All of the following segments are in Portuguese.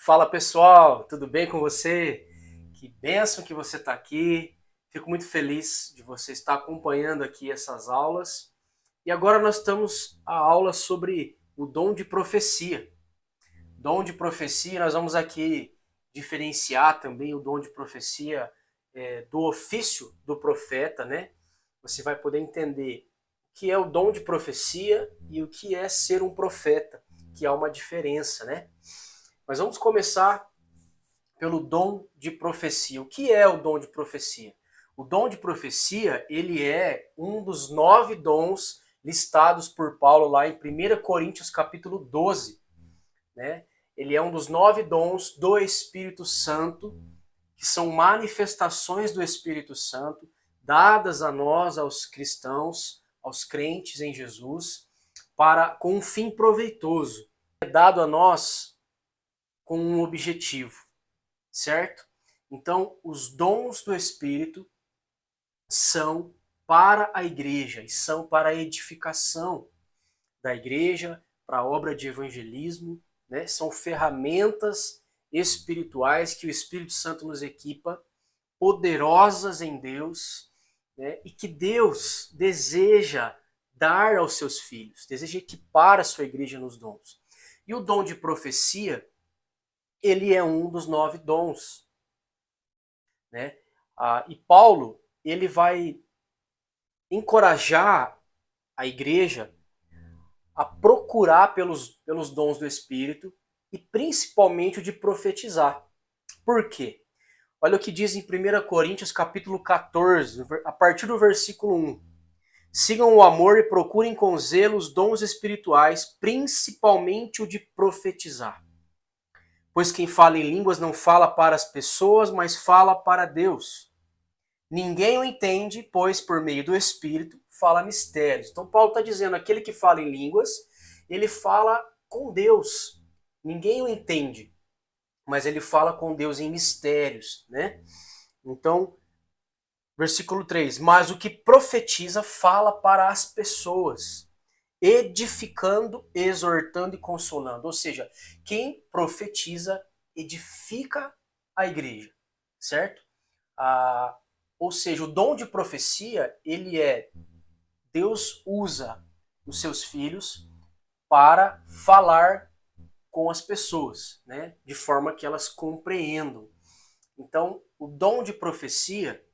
Fala pessoal, tudo bem com você? Que bênção que você está aqui. Fico muito feliz de você estar acompanhando aqui essas aulas. E agora nós estamos a aula sobre o dom de profecia. Dom de profecia, nós vamos aqui diferenciar também o dom de profecia do ofício do profeta, né? Você vai poder entender o que é o dom de profecia e o que é ser um profeta, que há uma diferença, né? Mas vamos começar pelo dom de profecia. O que é o dom de profecia? O dom de profecia, ele é um dos 9 dons listados por Paulo lá em 1 Coríntios capítulo 12, né? Ele é um dos 9 dons do Espírito Santo, que são manifestações do Espírito Santo, dadas a nós, aos cristãos, aos crentes em Jesus, com um fim proveitoso. É dado a nós com um objetivo, certo? Então, os dons do Espírito são para a igreja e são para a edificação da igreja, para a obra de evangelismo, né? São ferramentas espirituais que o Espírito Santo nos equipa, poderosas em Deus, né? E que Deus deseja dar aos seus filhos, deseja equipar a sua igreja nos dons. E o dom de profecia, ele é um dos 9 dons, né? E Paulo, ele vai encorajar a igreja a procurar pelos dons do Espírito e principalmente o de profetizar. Por quê? Olha o que diz em 1 Coríntios capítulo 14, a partir do versículo 1. Sigam o amor e procurem com zelo os dons espirituais, principalmente o de profetizar. Pois quem fala em línguas não fala para as pessoas, mas fala para Deus. Ninguém o entende, pois por meio do Espírito fala mistérios. Então Paulo está dizendo, aquele que fala em línguas, ele fala com Deus. Ninguém o entende, mas ele fala com Deus em mistérios, né? Então, versículo 3, mas o que profetiza fala para as pessoas, edificando, exortando e consolando. Ou seja, quem profetiza edifica a igreja, certo? Ou seja, o dom de profecia, ele é, Deus usa os seus filhos para falar com as pessoas, né? De forma que elas compreendam. Então, o dom de profecia,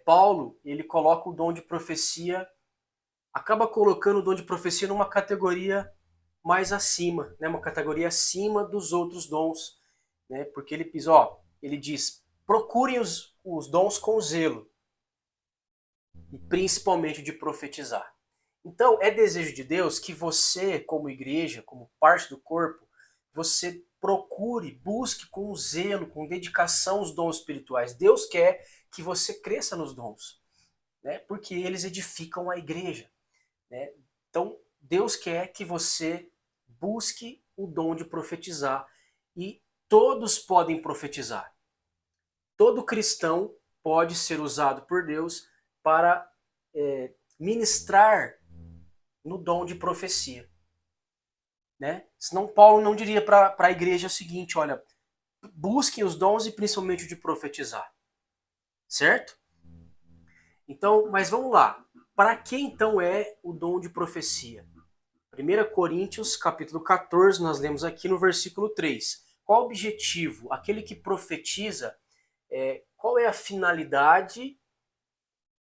Paulo, ele coloca o dom de profecia, acaba colocando o dom de profecia numa categoria mais acima, né? Uma categoria acima dos outros dons, né? Porque ele diz, procurem os dons com zelo, e principalmente o de profetizar. Então, é desejo de Deus que você, como igreja, como parte do corpo, você procure, busque com zelo, com dedicação os dons espirituais. Deus quer que você cresça nos dons, né? Porque eles edificam a igreja, né? Então, Deus quer que você busque o dom de profetizar. E todos podem profetizar. Todo cristão pode ser usado por Deus para ministrar no dom de profecia, né? Senão Paulo não diria para a igreja o seguinte, olha, busquem os dons e principalmente o de profetizar, certo? Então, mas vamos lá. Para que então é o dom de profecia? 1 Coríntios, capítulo 14, nós lemos aqui no versículo 3. Qual o objetivo? Aquele que profetiza, qual é a finalidade?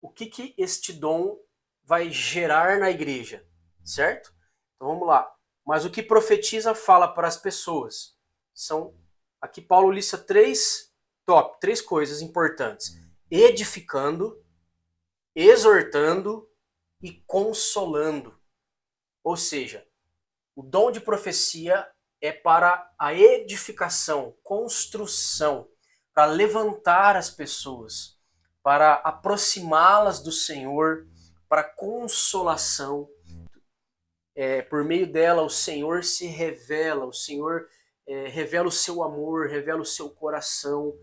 O que este dom vai gerar na igreja, certo? Então vamos lá. Mas o que profetiza fala para as pessoas. Aqui Paulo lista três coisas importantes: edificando, exortando e consolando. Ou seja, o dom de profecia é para a edificação, construção, para levantar as pessoas, para aproximá-las do Senhor, para consolação. Por meio dela, o Senhor se revela, o Senhor revela o seu amor, revela o seu coração,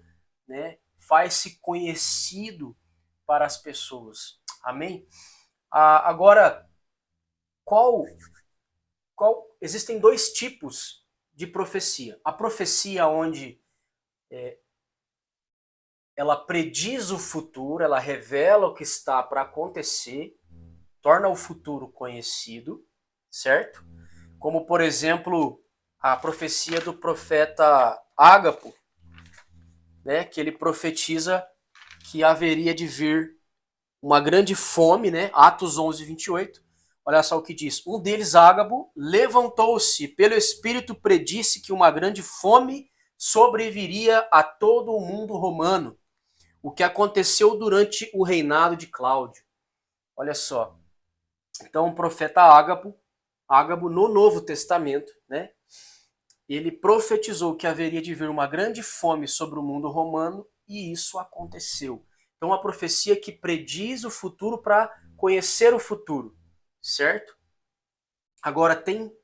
né? Faz-se conhecido para as pessoas. Amém? Agora, existem dois tipos de profecia. A profecia onde ela prediz o futuro, ela revela o que está para acontecer, torna o futuro conhecido, certo? Como, por exemplo, a profecia do profeta Ágapo, né, que ele profetiza que haveria de vir uma grande fome, né? Atos 11, 28. Olha só o que diz. Um deles, Ágabo, levantou-se, pelo Espírito predisse que uma grande fome sobreviria a todo o mundo romano, o que aconteceu durante o reinado de Cláudio. Olha só. Então, o profeta Ágabo no Novo Testamento, né? Ele profetizou que haveria de vir uma grande fome sobre o mundo romano e isso aconteceu. Então, uma profecia que prediz o futuro para conhecer o futuro, certo? Agora, tem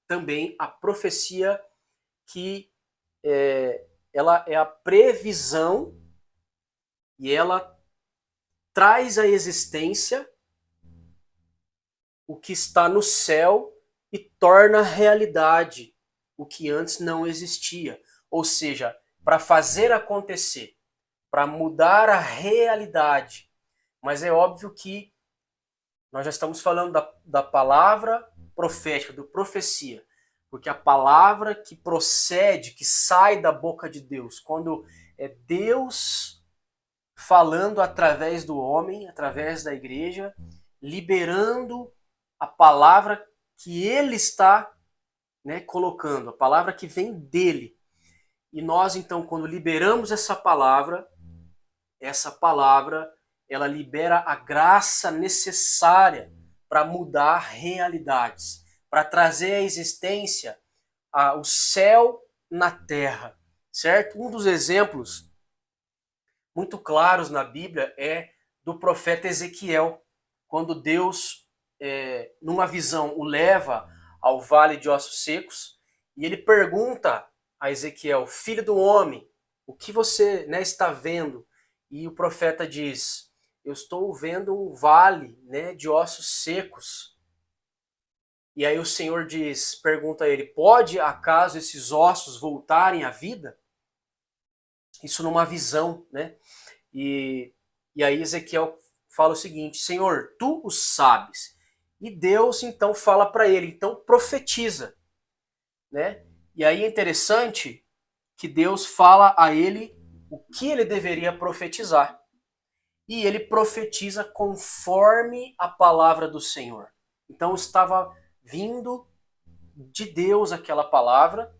também a profecia que ela é a previsão e ela traz à existência o que está no céu e torna realidade o que antes não existia. Ou seja, para fazer acontecer, para mudar a realidade. Mas é óbvio que nós já estamos falando da palavra profética, do profecia. Porque a palavra que procede, que sai da boca de Deus, quando é Deus falando através do homem, através da igreja, liberando a palavra que ele está, né, colocando, a palavra que vem dele. E nós, então, quando liberamos essa palavra ela libera a graça necessária para mudar realidades, para trazer à existência o céu na terra, certo? Um dos exemplos muito claros na Bíblia é do profeta Ezequiel, quando Deus, numa visão, o leva ao vale de ossos secos e ele pergunta a Ezequiel, filho do homem, o que você, né, está vendo? E o profeta diz, eu estou vendo um vale, né, de ossos secos. E aí o Senhor pergunta a ele, pode acaso esses ossos voltarem à vida? Isso numa visão, né? E aí Ezequiel fala o seguinte, Senhor, tu o sabes. E Deus então fala para ele, então profetiza, né? E aí é interessante que Deus fala a ele o que ele deveria profetizar. E ele profetiza conforme a palavra do Senhor. Então estava vindo de Deus aquela palavra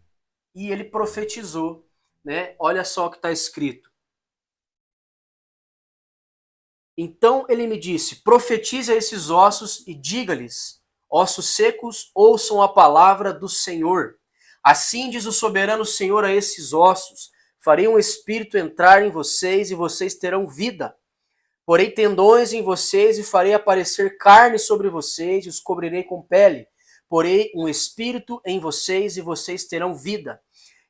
e ele profetizou, né? Olha só o que está escrito. Então ele me disse, profetize a esses ossos e diga-lhes, ossos secos, ouçam a palavra do Senhor. Assim diz o soberano Senhor a esses ossos, farei um espírito entrar em vocês e vocês terão vida. Porei tendões em vocês e farei aparecer carne sobre vocês e os cobrirei com pele. Porei um espírito em vocês e vocês terão vida.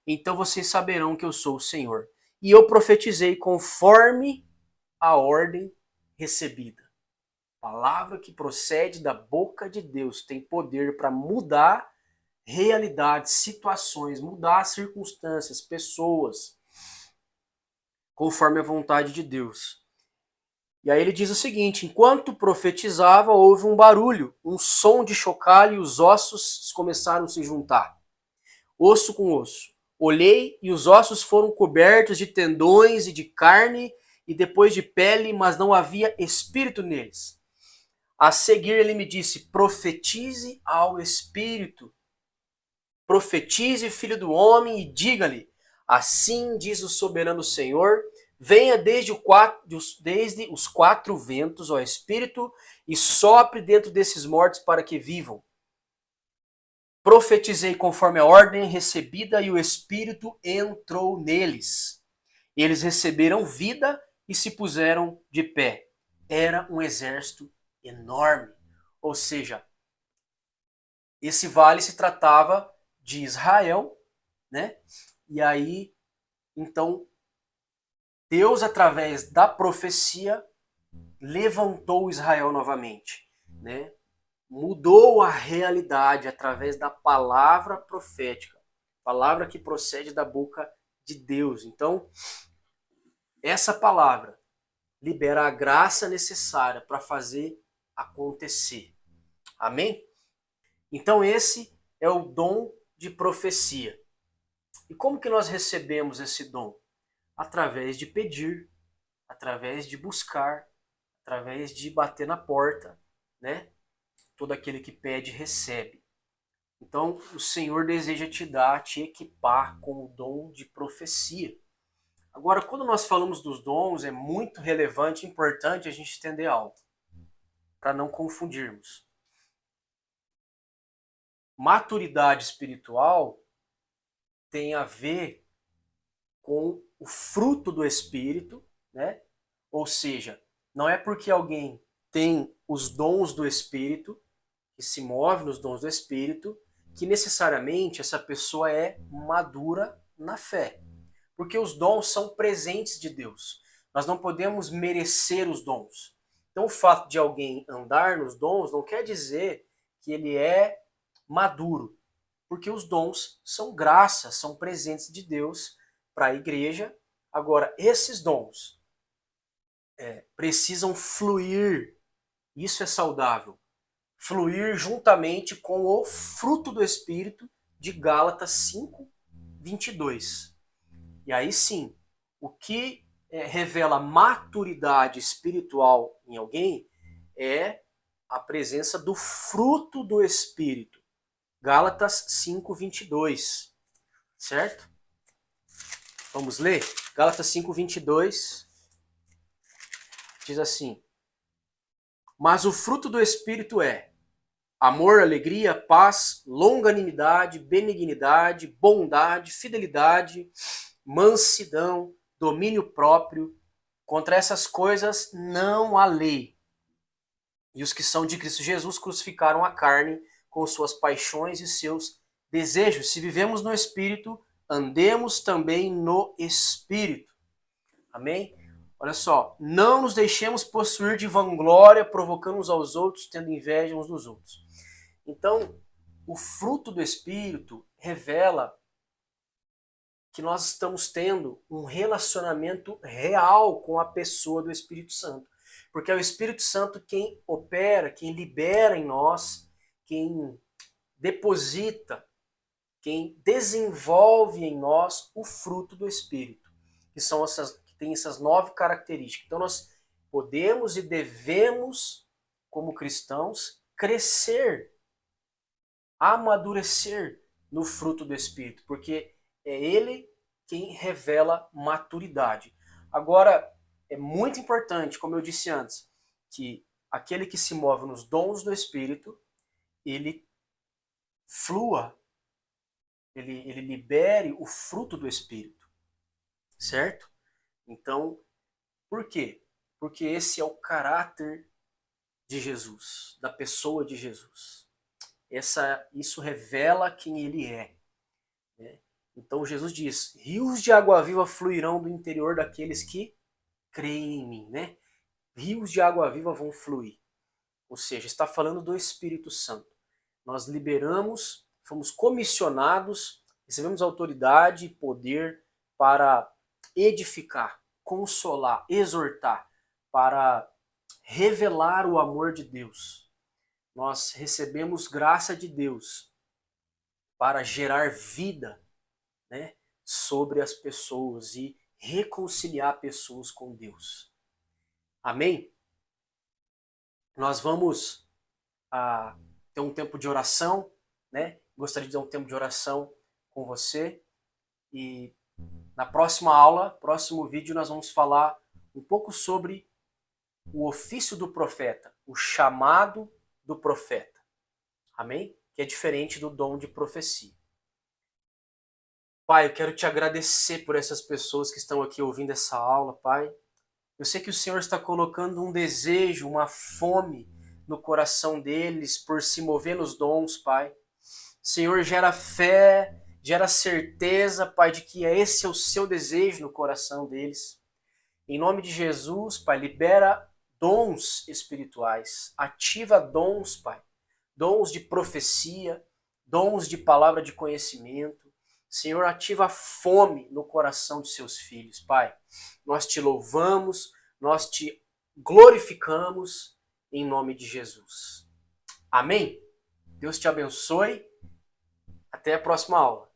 Então vocês saberão que eu sou o Senhor. E eu profetizei conforme a ordem recebida. Palavra que procede da boca de Deus tem poder para mudar realidades, situações, mudar circunstâncias, pessoas, conforme a vontade de Deus. E aí ele diz o seguinte, enquanto profetizava, houve um barulho, um som de chocalho e os ossos começaram a se juntar, osso com osso. Olhei e os ossos foram cobertos de tendões e de carne e depois de pele, mas não havia espírito neles. A seguir ele me disse, profetize ao espírito. Profetize, filho do homem, e diga-lhe, assim diz o soberano Senhor, venha desde os quatro ventos, ó Espírito, e sopre dentro desses mortos para que vivam. Profetizei conforme a ordem recebida e o Espírito entrou neles. Eles receberam vida e se puseram de pé. Era um exército enorme. Ou seja, esse vale se tratava de Israel, né? E aí, então, Deus, através da profecia, levantou Israel novamente, né? Mudou a realidade através da palavra profética. palavra que procede da boca de Deus. Então, essa palavra libera a graça necessária para fazer acontecer. Amém? Então esse é o dom de profecia. E como que nós recebemos esse dom? Através de pedir, através de buscar, através de bater na porta, né? Todo aquele que pede, recebe. Então, o Senhor deseja te dar, te equipar com o dom de profecia. Agora, quando nós falamos dos dons, é muito relevante e importante a gente entender algo, para não confundirmos. Maturidade espiritual tem a ver com o fruto do Espírito, né? Ou seja, não é porque alguém tem os dons do Espírito, que se move nos dons do Espírito, que necessariamente essa pessoa é madura na fé. Porque os dons são presentes de Deus. Nós não podemos merecer os dons. Então, o fato de alguém andar nos dons não quer dizer que ele é maduro, porque os dons são graças, são presentes de Deus para a igreja. Agora, esses dons precisam fluir, isso é saudável, fluir juntamente com o fruto do Espírito de Gálatas 5, 22. E aí sim, o que revela maturidade espiritual em alguém é a presença do fruto do Espírito. Gálatas 5, 22. Certo? Vamos ler? Gálatas 5, 22. Diz assim: mas o fruto do Espírito é amor, alegria, paz, longanimidade, benignidade, bondade, fidelidade, mansidão, domínio próprio. Contra essas coisas não há lei. E os que são de Cristo Jesus crucificaram a carne com suas paixões e seus desejos. Se vivemos no Espírito, andemos também no Espírito. Amém? Olha só, não nos deixemos possuir de vanglória, provocando uns aos outros, tendo inveja uns dos outros. Então, o fruto do Espírito revela que nós estamos tendo um relacionamento real com a pessoa do Espírito Santo. Porque é o Espírito Santo quem opera, quem libera em nós, quem deposita, quem desenvolve em nós o fruto do Espírito, que tem essas 9 características. Então nós podemos e devemos, como cristãos, crescer, amadurecer no fruto do Espírito, porque é ele quem revela maturidade. Agora, é muito importante, como eu disse antes, que aquele que se move nos dons do Espírito, ele flua, ele libere o fruto do Espírito, certo? Então, por quê? Porque esse é o caráter de Jesus, da pessoa de Jesus. Isso revela quem ele é, né? Então Jesus diz: rios de água viva fluirão do interior daqueles que creem em mim, né? Rios de água viva vão fluir. Ou seja, está falando do Espírito Santo. Nós liberamos, fomos comissionados, recebemos autoridade e poder para edificar, consolar, exortar, para revelar o amor de Deus. Nós recebemos graça de Deus para gerar vida, né, sobre as pessoas e reconciliar pessoas com Deus. Amém? Nós vamos ter um tempo de oração, né? Gostaria de ter um tempo de oração com você. E na próxima aula, próximo vídeo, nós vamos falar um pouco sobre o ofício do profeta, o chamado do profeta. Amém? Que é diferente do dom de profecia. Pai, eu quero te agradecer por essas pessoas que estão aqui ouvindo essa aula, Pai. Eu sei que o Senhor está colocando um desejo, uma fome no coração deles por se mover nos dons, Pai. Senhor, gera fé, gera certeza, Pai, de que esse é o seu desejo no coração deles. Em nome de Jesus, Pai, libera dons espirituais, ativa dons, Pai. Dons de profecia, dons de palavra de conhecimento. Senhor, ativa a fome no coração de seus filhos, Pai. Nós te louvamos, nós te glorificamos em nome de Jesus. Amém? Deus te abençoe. Até a próxima aula.